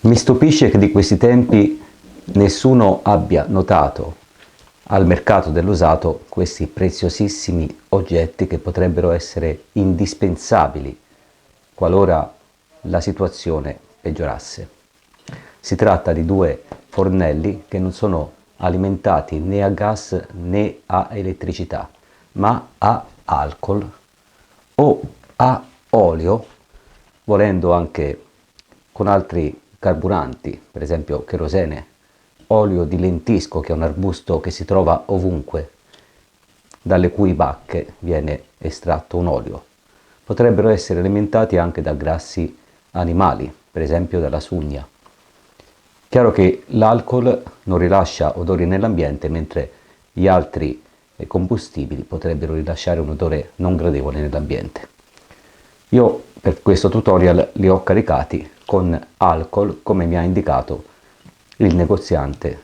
Mi stupisce che di questi tempi nessuno abbia notato al mercato dell'usato questi preziosissimi oggetti che potrebbero essere indispensabili qualora la situazione peggiorasse. Si tratta di due fornelli che non sono alimentati né a gas né a elettricità, ma a alcol o a olio, volendo anche con altri carburanti, per esempio cherosene, olio di lentisco, che è un arbusto che si trova ovunque, dalle cui bacche viene estratto un olio. Potrebbero essere alimentati anche da grassi animali, per esempio dalla sugna. Chiaro che l'alcol non rilascia odori nell'ambiente, mentre gli altri combustibili potrebbero rilasciare un odore non gradevole nell'ambiente. Io per questo tutorial li ho caricati con alcol, come mi ha indicato il negoziante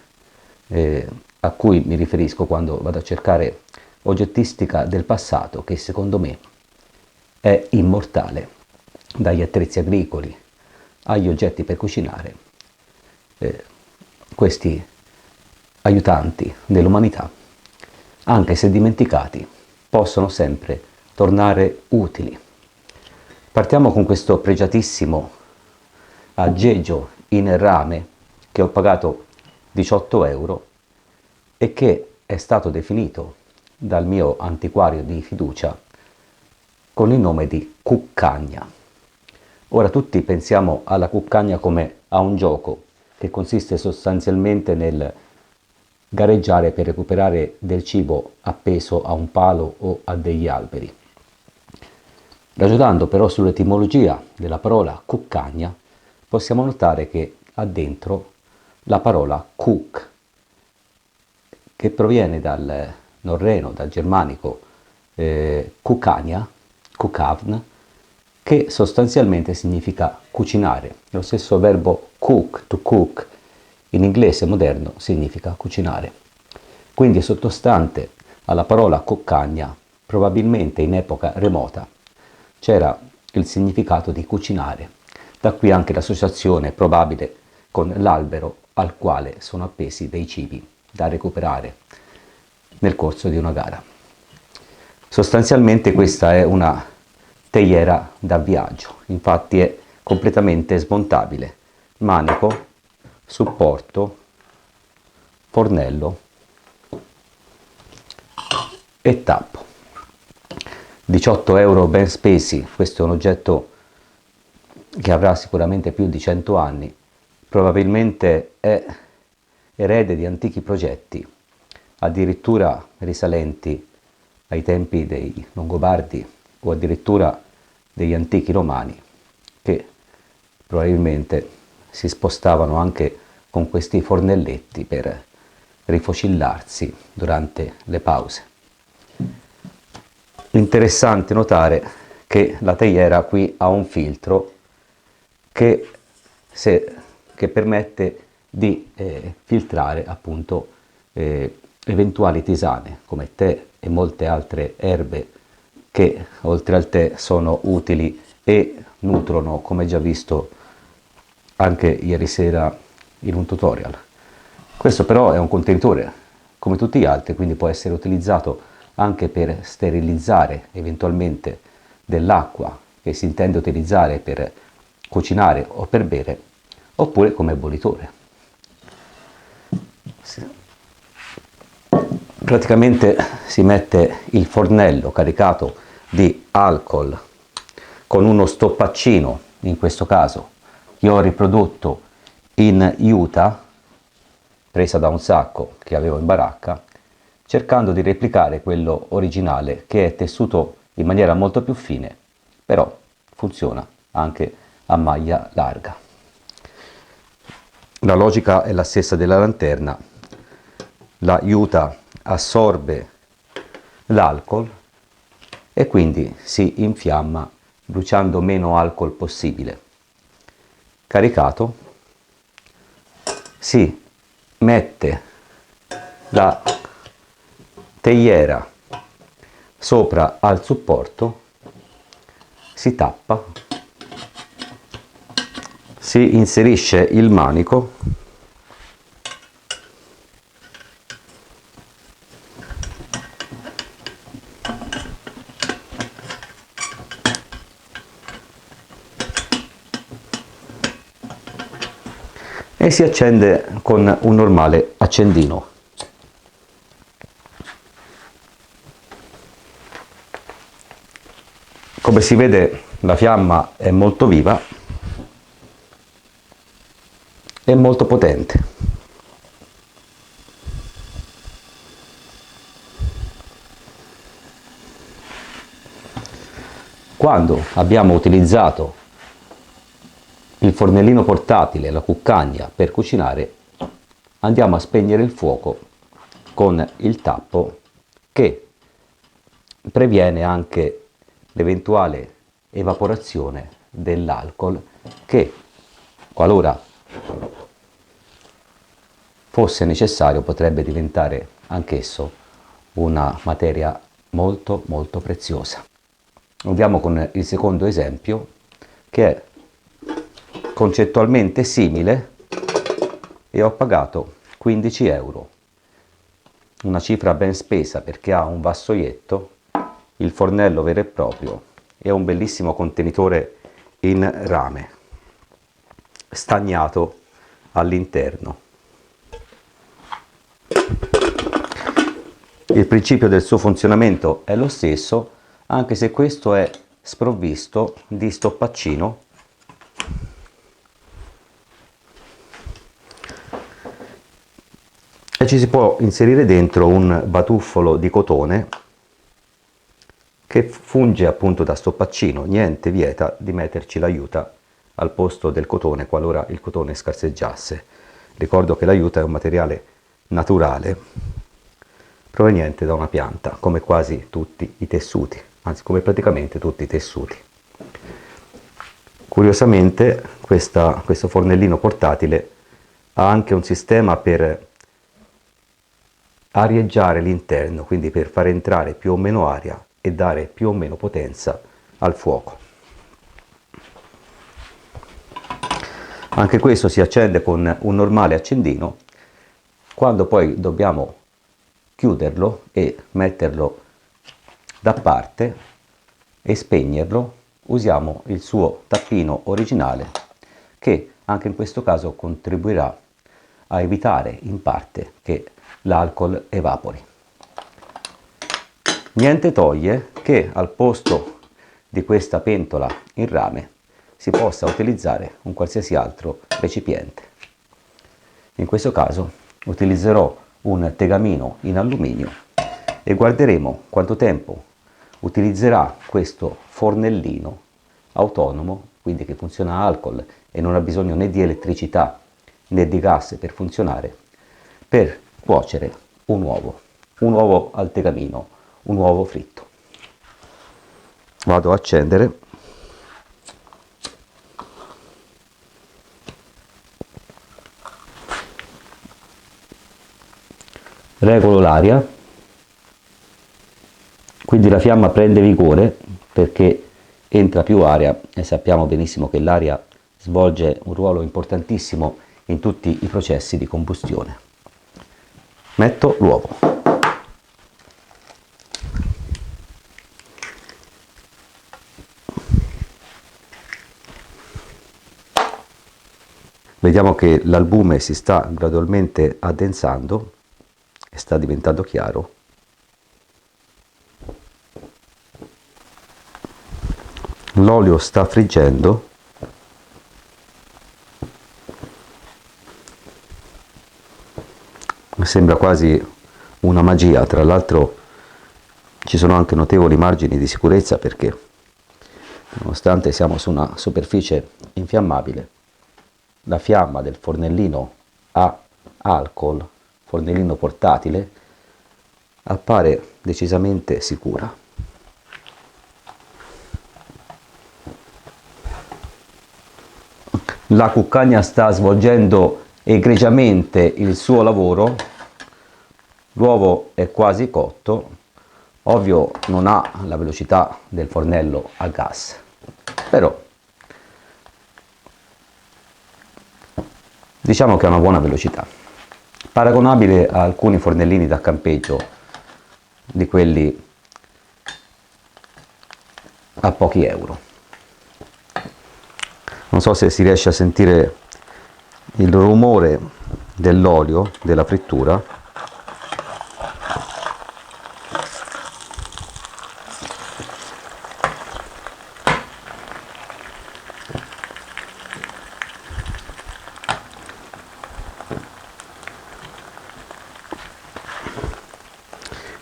a cui mi riferisco quando vado a cercare oggettistica del passato, che secondo me è immortale, dagli attrezzi agricoli agli oggetti per cucinare. Questi aiutanti dell'umanità, anche se dimenticati, possono sempre tornare utili. Partiamo con questo pregiatissimo aggeggio in rame che ho pagato 18 euro e che è stato definito dal mio antiquario di fiducia con il nome di cuccagna. Ora tutti pensiamo alla cuccagna come a un gioco che consiste sostanzialmente nel gareggiare per recuperare del cibo appeso a un palo o a degli alberi. Ragionando però sull'etimologia della parola cuccagna, possiamo notare che ha dentro la parola cook, che proviene dal norreno, dal germanico cucania, kukavn, che sostanzialmente significa cucinare. Lo stesso verbo cook, to cook, in inglese moderno significa cucinare. Quindi sottostante alla parola cuccagna, probabilmente in epoca remota, c'era il significato di cucinare. Da qui anche l'associazione probabile con l'albero al quale sono appesi dei cibi da recuperare nel corso di una gara. Sostanzialmente questa è una teiera da viaggio, infatti è completamente smontabile. Manico, supporto, fornello e tappo. 18 euro ben spesi, questo è un oggetto che avrà sicuramente più di 100 anni, probabilmente è erede di antichi progetti, addirittura risalenti ai tempi dei Longobardi o addirittura degli antichi romani, che probabilmente si spostavano anche con questi fornelletti per rifocillarsi durante le pause. Interessante notare che la teiera qui ha un filtro che permette di filtrare appunto eventuali tisane come tè e molte altre erbe che oltre al tè sono utili e nutrono, come già visto anche ieri sera in un tutorial. Questo però è un contenitore come tutti gli altri, quindi può essere utilizzato anche per sterilizzare eventualmente dell'acqua che si intende utilizzare per cucinare o per bere, oppure come bollitore. Praticamente si mette il fornello caricato di alcol con uno stoppaccino, in questo caso che ho riprodotto in juta presa da un sacco che avevo in baracca, cercando di replicare quello originale che è tessuto in maniera molto più fine, però funziona anche a maglia larga. La logica è la stessa della lanterna, la juta assorbe l'alcol e quindi si infiamma bruciando meno alcol possibile. Caricato, si mette la teiera sopra al supporto, si tappa, si inserisce il manico e si accende con un normale accendino. Come si vede, la fiamma è molto viva e molto potente. Quando abbiamo utilizzato il fornellino portatile, la cuccagna per cucinare, andiamo a spegnere il fuoco con il tappo, che previene anche l'eventuale evaporazione dell'alcol che, qualora fosse necessario, potrebbe diventare anch'esso una materia molto molto preziosa. Andiamo con il secondo esempio, che è concettualmente simile, e ho pagato 15 euro, una cifra ben spesa perché ha un vassoietto, il fornello vero e proprio e un bellissimo contenitore in rame stagnato all'interno. Il principio del suo funzionamento è lo stesso, anche se questo è sprovvisto di stoppaccino e ci si può inserire dentro un batuffolo di cotone che funge appunto da stoppaccino. Niente vieta di metterci l'aiuta al posto del cotone qualora il cotone scarseggiasse. Ricordo che l'aiuta è un materiale naturale proveniente da una pianta, come quasi tutti i tessuti, anzi come praticamente tutti i tessuti. Curiosamente questo fornellino portatile ha anche un sistema per arieggiare l'interno, quindi per far entrare più o meno aria e dare più o meno potenza al fuoco. Anche questo si accende con un normale accendino. Quando poi dobbiamo chiuderlo e metterlo da parte e spegnerlo, usiamo il suo tappino originale, che anche in questo caso contribuirà a evitare in parte che l'alcol evapori. Niente toglie che al posto di questa pentola in rame si possa utilizzare un qualsiasi altro recipiente. In questo caso utilizzerò un tegamino in alluminio e guarderemo quanto tempo utilizzerà questo fornellino autonomo, quindi che funziona a alcol e non ha bisogno né di elettricità né di gas per funzionare, per cuocere un uovo al tegamino, un uovo fritto. Vado a accendere. Regolo l'aria, quindi la fiamma prende vigore perché entra più aria e sappiamo benissimo che l'aria svolge un ruolo importantissimo in tutti i processi di combustione. Metto l'uovo. Vediamo che l'albume si sta gradualmente addensando e sta diventando chiaro. L'olio sta friggendo. Sembra quasi una magia, tra l'altro ci sono anche notevoli margini di sicurezza perché nonostante siamo su una superficie infiammabile, la fiamma del fornellino a alcol, fornellino portatile, appare decisamente sicura. La cuccagna sta svolgendo egregiamente il suo lavoro, l'uovo è quasi cotto, ovvio non ha la velocità del fornello a gas, però diciamo che ha una buona velocità, paragonabile a alcuni fornellini da campeggio di quelli a pochi euro. Non so se si riesce a sentire il rumore dell'olio della frittura.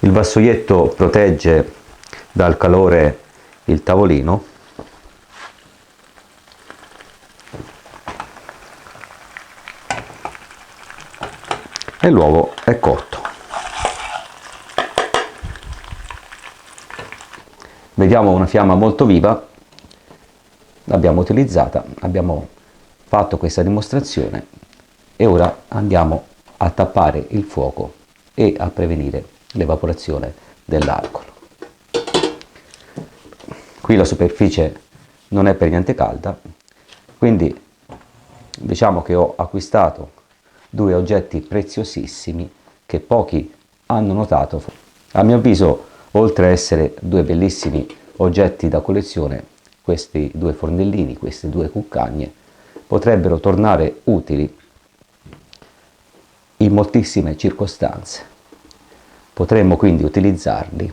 Il vassoietto protegge dal calore il tavolino e l'uovo è cotto. Vediamo una fiamma molto viva, l'abbiamo utilizzata, abbiamo fatto questa dimostrazione e ora andiamo a tappare il fuoco e a prevenire l'evaporazione dell'alcol. Qui la superficie non è per niente calda, quindi diciamo che ho acquistato due oggetti preziosissimi che pochi hanno notato. A mio avviso, oltre a essere due bellissimi oggetti da collezione, questi due fornellini, queste due cuccagne, potrebbero tornare utili in moltissime circostanze. Potremmo quindi utilizzarli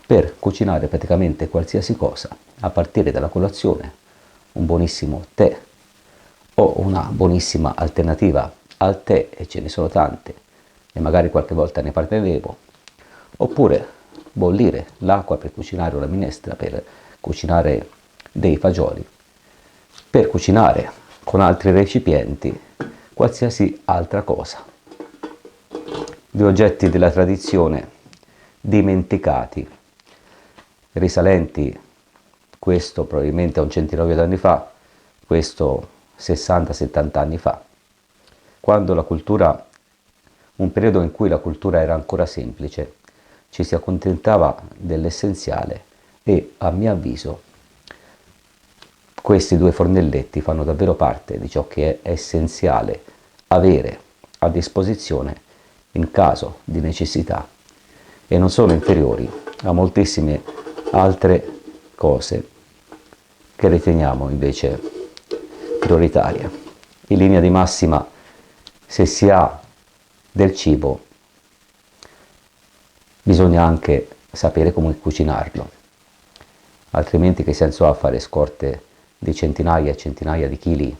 per cucinare praticamente qualsiasi cosa, a partire dalla colazione, un buonissimo tè o una buonissima alternativa al tè, e ce ne sono tante, e magari qualche volta ne parleremo, oppure bollire l'acqua per cucinare una minestra, per cucinare dei fagioli, per cucinare con altri recipienti qualsiasi altra cosa. Due oggetti della tradizione dimenticati, risalenti, questo probabilmente a un centinaio di anni fa, questo 60-70 anni fa, quando la cultura, un periodo in cui la cultura era ancora semplice, ci si accontentava dell'essenziale e, a mio avviso, questi due fornelletti fanno davvero parte di ciò che è essenziale avere a disposizione in caso di necessità e non sono inferiori a moltissime altre cose che riteniamo invece prioritarie. In linea di massima, se si ha del cibo, bisogna anche sapere come cucinarlo, altrimenti che senso ha fare scorte di centinaia e centinaia di chili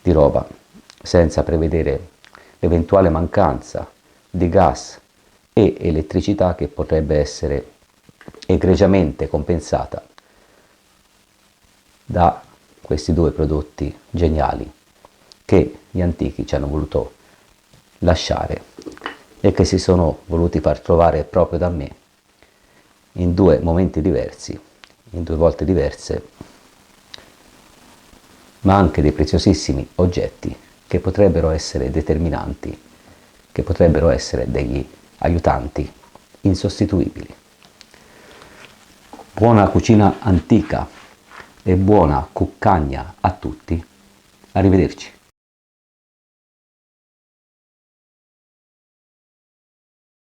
di roba senza prevedere l'eventuale mancanza di gas e elettricità che potrebbe essere egregiamente compensata da questi due prodotti geniali che gli antichi ci hanno voluto lasciare e che si sono voluti far trovare proprio da me in due momenti diversi, in due volte diverse, ma anche dei preziosissimi oggetti che potrebbero essere determinanti, che potrebbero essere degli aiutanti insostituibili. Buona cucina antica e buona cuccagna a tutti. Arrivederci.